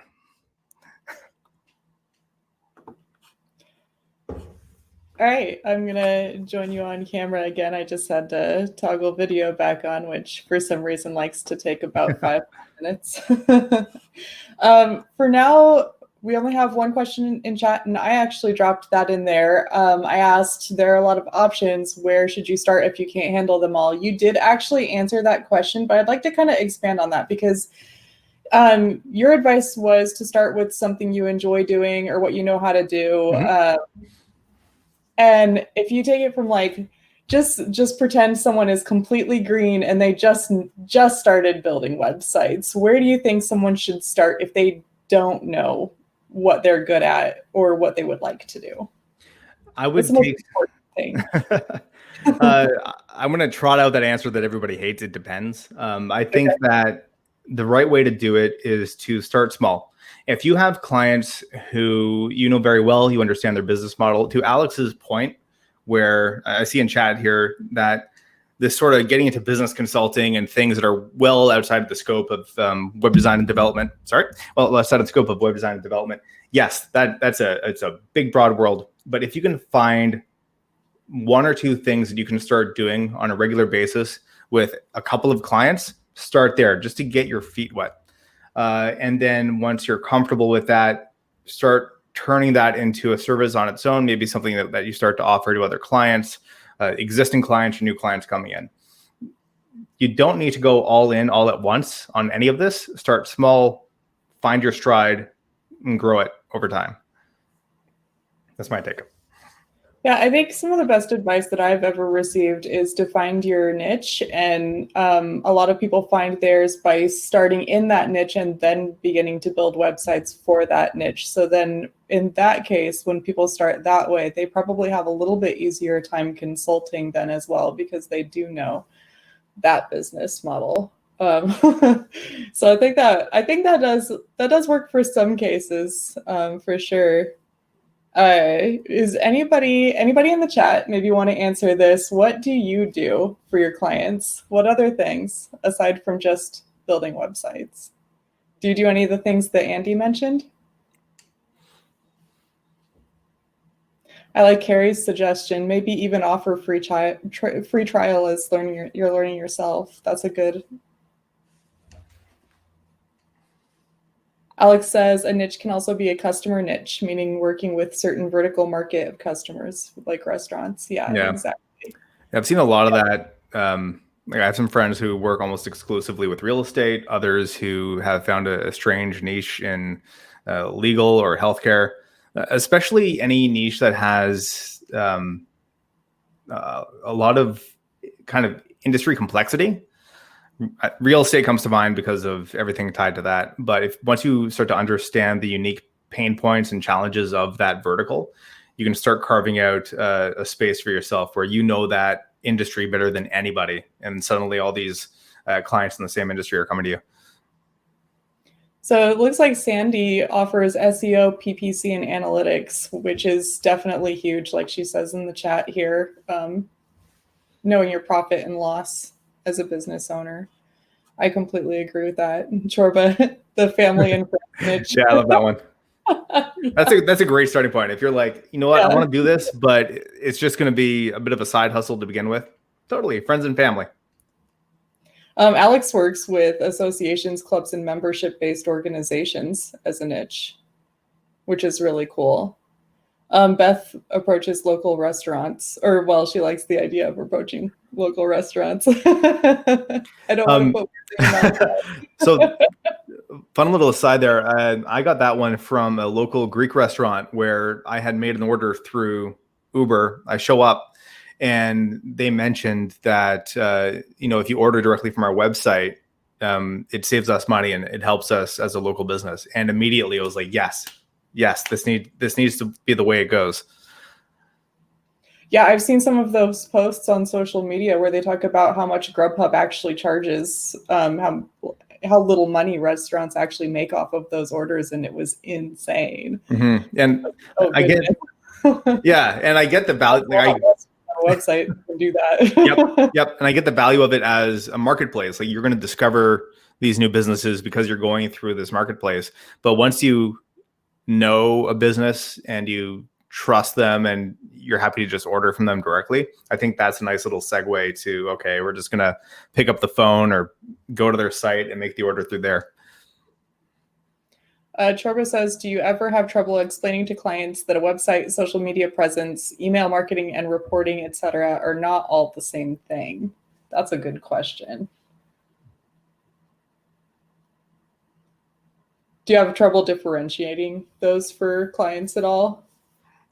All right, I'm gonna join you on camera again. I just had to toggle video back on, which for some reason likes to take about 5 minutes. For now, we only have one question in chat, and I actually dropped that in there. I asked, there are a lot of options. Where should you start if you can't handle them all? You did actually answer that question, but I'd like to kind of expand on that because your advice was to start with something you enjoy doing or what you know how to do. Mm-hmm. And if you take it from like, just pretend someone is completely green and they just started building websites. Where do you think someone should start if they don't know what they're good at or what they would like to do?
I would take thing. I'm going to trot out that answer that everybody hates. It depends. I think that the right way to do it is to start small. If you have clients who you know very well, you understand their business model, to Alex's point, where I see in chat here that this sort of getting into business consulting and things that are well outside of the scope of web design and development. Outside of the scope of web design and development yes, it's a big, broad world. But if you can find one or two things that you can start doing on a regular basis with a couple of clients, start there just to get your feet wet. And then once you're comfortable with that, start turning that into a service on its own, maybe something that you start to offer to other clients, existing clients or new clients coming in. You don't need to go all in all at once on any of this. Start small, find your stride, and grow it over time. That's my take.
Yeah, I think some of the best advice that I've ever received is to find your niche. And a lot of people find theirs by starting in that niche and then beginning to build websites for that niche. So then in that case, when people start that way, they probably have a little bit easier time consulting then as well, because they do know that business model. So I think that does work for some cases, for sure. Is anybody in the chat maybe want to answer this? What do you do for your clients? What other things aside from just building websites? Do you do any of the things that Andy mentioned? I like Carrie's suggestion. Maybe even offer free trial as you're learning yourself. That's a good. Alex says a niche can also be a customer niche, meaning working with certain vertical market of customers, like restaurants. Yeah. Exactly.
I've seen a lot of that. I have some friends who work almost exclusively with real estate, others who have found a strange niche in legal or healthcare, especially any niche that has a lot of kind of industry complexity. Real estate comes to mind because of everything tied to that. But once you start to understand the unique pain points and challenges of that vertical, you can start carving out a space for yourself where you know that industry better than anybody. And suddenly all these clients in the same industry are coming to you.
So it looks like Sandy offers SEO, PPC, and analytics, which is definitely huge, like she says in the chat here. Knowing your profit and loss as a business owner. I completely agree with that. Chorba, the family and friends niche.
Yeah, I love that one. That's a great starting point. If you're like, you know what, I want to do this, but it's just going to be a bit of a side hustle to begin with. Totally, friends and family.
Alex works with associations, clubs, and membership-based organizations as a niche, which is really cool. Beth approaches local restaurants, or well, she likes the idea of approaching local restaurants. I don't want to put words in your mouth.
So, fun little aside there. I got that one from a local Greek restaurant where I had made an order through Uber. I show up, and they mentioned that if you order directly from our website, it saves us money and it helps us as a local business. And immediately, I was like, yes, this needs to be the way it goes.
Yeah, I've seen some of those posts on social media where they talk about how much Grubhub actually charges, how little money restaurants actually make off of those orders, and it was insane.
Mm-hmm. And I get the value.
Website can do that.
Yep. And I get the value of it as a marketplace. Like, you're going to discover these new businesses because you're going through this marketplace. But once you know a business and you trust them and you're happy to just order from them directly, I think that's a nice little segue to, okay, we're just going to pick up the phone or go to their site and make the order through there.
Chorba says, do you ever have trouble explaining to clients that a website, social media presence, email marketing, and reporting, etc., are not all the same thing? That's a good question. Do you have trouble differentiating those for clients at all?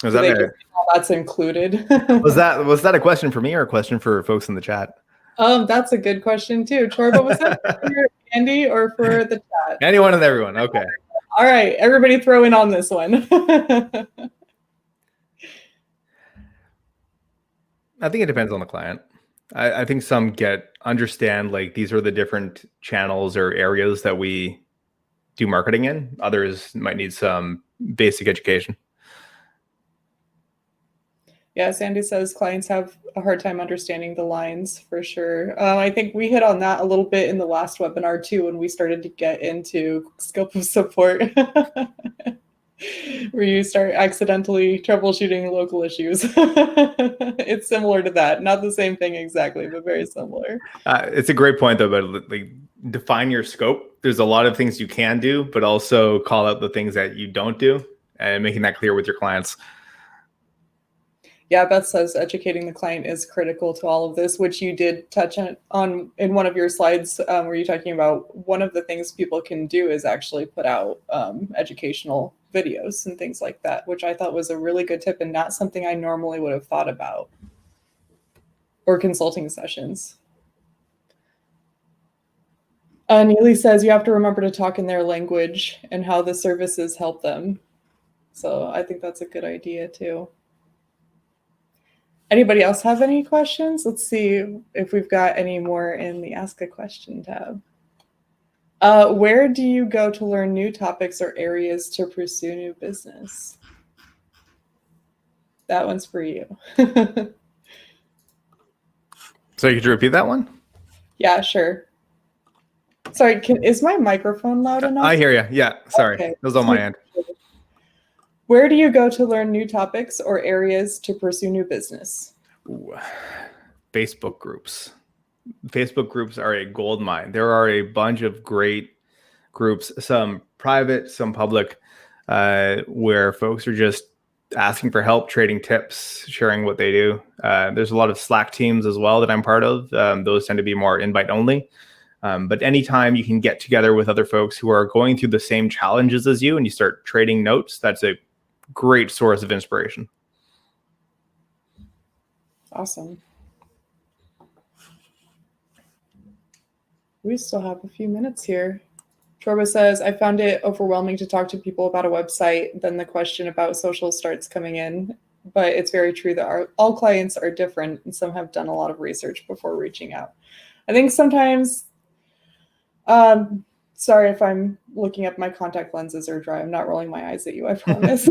That's included.
was that a question for me or a question for folks in the chat?
That's a good question too. Chorba, was that for Andy or for the chat?
Anyone and everyone. Okay.
All right, everybody throw in on this one.
I think it depends on the client. I think some understand like these are the different channels or areas that we do marketing in. Others might need some basic education.
Yeah, Sandy says clients have a hard time understanding the lines for sure. I think we hit on that a little bit in the last webinar too, when we started to get into scope of support. where you start accidentally troubleshooting local issues. It's similar to that. Not the same thing exactly, but very similar.
It's a great point, though, but like define your scope. There's a lot of things you can do, but also call out the things that you don't do and making that clear with your clients.
Yeah, Beth says educating the client is critical to all of this, which you did touch on in one of your slides where you're talking about one of the things people can do is actually put out educational videos and things like that, which I thought was a really good tip and not something I normally would have thought about. Or consulting sessions. Neely says you have to remember to talk in their language and how the services help them. So I think that's a good idea too. Anybody else have any questions? Let's see if we've got any more in the Ask a Question tab. Where do you go to learn new topics or areas to pursue new business? That one's for you.
So could you repeat that one?
Yeah, sure. Sorry, is my microphone loud enough?
I hear you. Yeah, sorry.
Okay.
That was on my end.
Where do you go to learn new topics or areas to pursue new business?
Ooh, Facebook groups. Facebook groups are a gold mine. There are a bunch of great groups, some private, some public, where folks are just asking for help, trading tips, sharing what they do. There's a lot of Slack teams as well that I'm part of. Those tend to be more invite only. But anytime you can get together with other folks who are going through the same challenges as you and you start trading notes, that's a great source of inspiration.
Awesome. We still have a few minutes here. Chorba says, I found it overwhelming to talk to people about a website. Then the question about social starts coming in. But it's very true that all clients are different and some have done a lot of research before reaching out. I think sometimes, sorry if I'm looking up, my contact lenses are dry. I'm not rolling my eyes at you, I promise.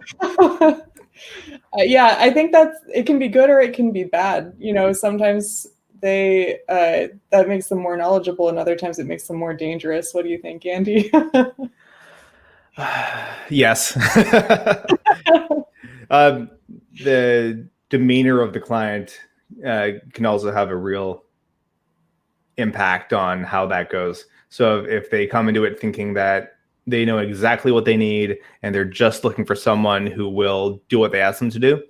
Yeah, I think it can be good or it can be bad. You know, sometimes that makes them more knowledgeable and other times it makes them more dangerous. What do you think, Andy?
Yes. The demeanor of the client can also have a real impact on how that goes. So if they come into it thinking that they know exactly what they need and they're just looking for someone who will do what they ask them to do,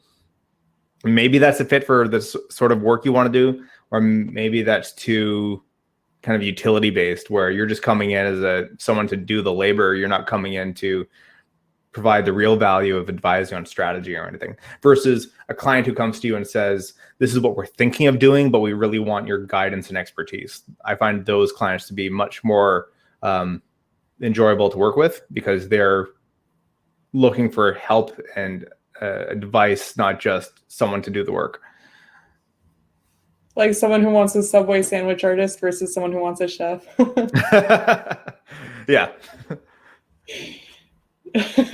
maybe that's a fit for the sort of work you want to do, or maybe that's too kind of utility based where you're just coming in as someone to do the labor. You're not coming in to provide the real value of advising on strategy or anything, versus a client who comes to you and says, this is what we're thinking of doing, but we really want your guidance and expertise. I find those clients to be much more enjoyable to work with because they're looking for help and advice, not just someone to do the work.
Like someone who wants a Subway sandwich artist versus someone who wants a chef.
Yeah.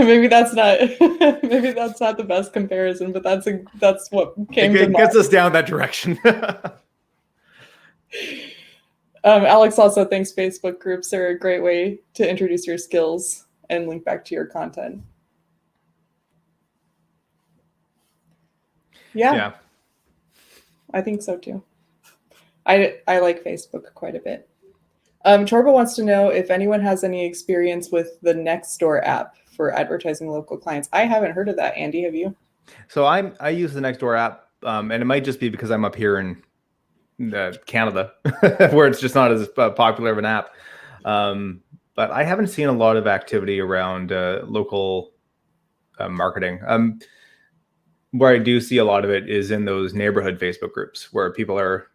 maybe that's not the best comparison, but that's what came to mind.
It gets us down that direction.
Alex also thinks Facebook groups are a great way to introduce your skills and link back to your content. Yeah. I think so too. I like Facebook quite a bit. Chorba wants to know if anyone has any experience with the Nextdoor app for advertising local clients. I haven't heard of that. Andy, have you?
So I use the Nextdoor app, and it might just be because I'm up here in Canada, where it's just not as popular of an app. But I haven't seen a lot of activity around local marketing. Where I do see a lot of it is in those neighborhood Facebook groups where people are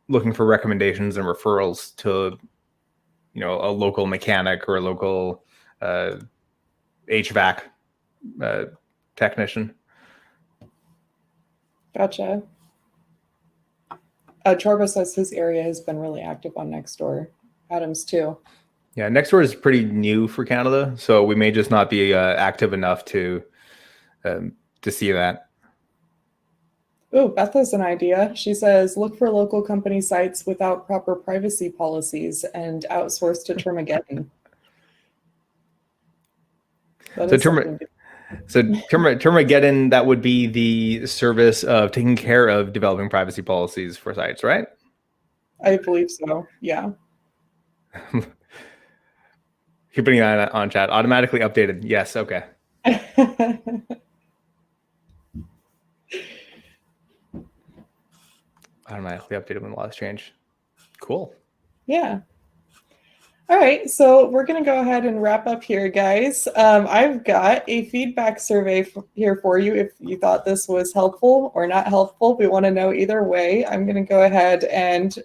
looking for recommendations and referrals to, a local mechanic or a local HVAC technician.
Gotcha. Chorba says his area has been really active on Nextdoor. Adams too.
Yeah, Nextdoor is pretty new for Canada, so we may just not be active enough to see that.
Oh, Beth has an idea. She says, look for local company sites without proper privacy policies and outsource to Termageddon.
So Termageddon, that would be the service of taking care of developing privacy policies for sites, right?
I believe so. Yeah.
Keeping an eye on chat. Automatically updated. Yes. Okay. Automatically updated when laws change. Cool.
Yeah. All right, so we're going to go ahead and wrap up here, guys. I've got a feedback survey here for you. If you thought this was helpful or not helpful, we want to know either way. I'm going to go ahead and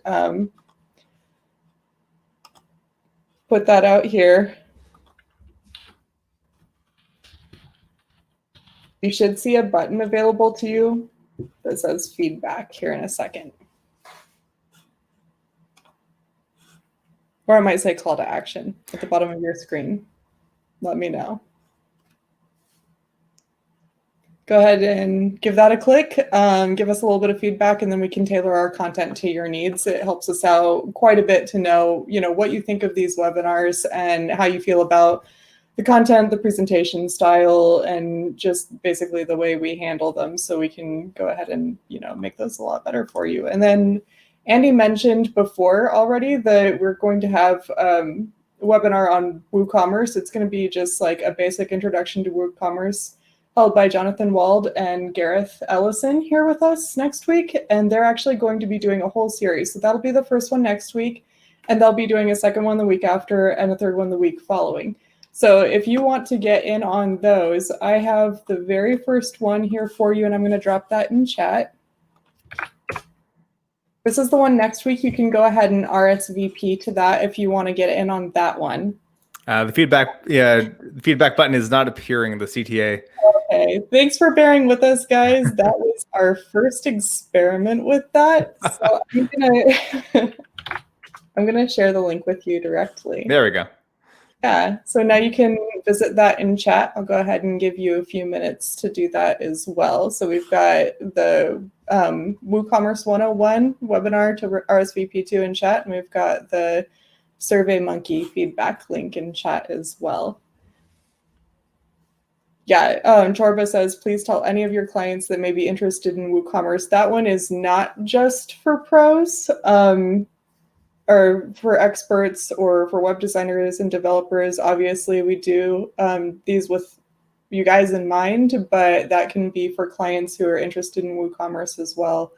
put that out here. You should see a button available to you that says feedback here in a second. Or I might say call to action at the bottom of your screen. Let me know. Go ahead and give that a click. Give us a little bit of feedback, and then we can tailor our content to your needs. It helps us out quite a bit to know, what you think of these webinars and how you feel about the content, the presentation style, and just basically the way we handle them, so we can go ahead and make those a lot better for you. And then Andy mentioned before already that we're going to have a webinar on Woocommerce. It's going to be just like a basic introduction to Woocommerce, held by Jonathan Wald and Gareth Ellison here with us next week. And they're actually going to be doing a whole series. So that'll be the first one next week, and they'll be doing a second one the week after and a third one the week following. So if you want to get in on those, I have the very first one here for you, and I'm going to drop that in chat. This is the one next week. You can go ahead and RSVP to that if you want to get in on that one.
The feedback button is not appearing in the CTA.
Okay, thanks for bearing with us, guys. That was our first experiment with that. So I'm gonna share the link with you directly.
There we go.
Yeah, so now you can visit that in chat. I'll go ahead and give you a few minutes to do that as well. So we've got the WooCommerce 101 webinar to RSVP to in chat, and we've got the SurveyMonkey feedback link in chat as well. Yeah, Chorba says, please tell any of your clients that may be interested in WooCommerce. That one is not just for pros, or for experts or for web designers and developers. Obviously, we do these with you guys in mind, but that can be for clients who are interested in WooCommerce as well.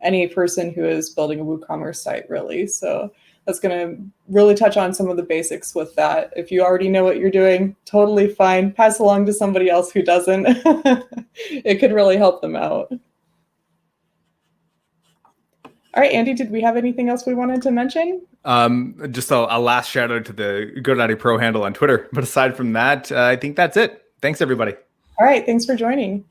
Any person who is building a WooCommerce site, really. So that's going to really touch on some of the basics with that. If you already know what you're doing, totally fine. Pass along to somebody else who doesn't. It could really help them out. All right, Andy, did we have anything else we wanted to mention?
Just a last shout out to the GoDaddy Pro handle on Twitter. But aside from that, I think that's it. Thanks, everybody.
All right, thanks for joining.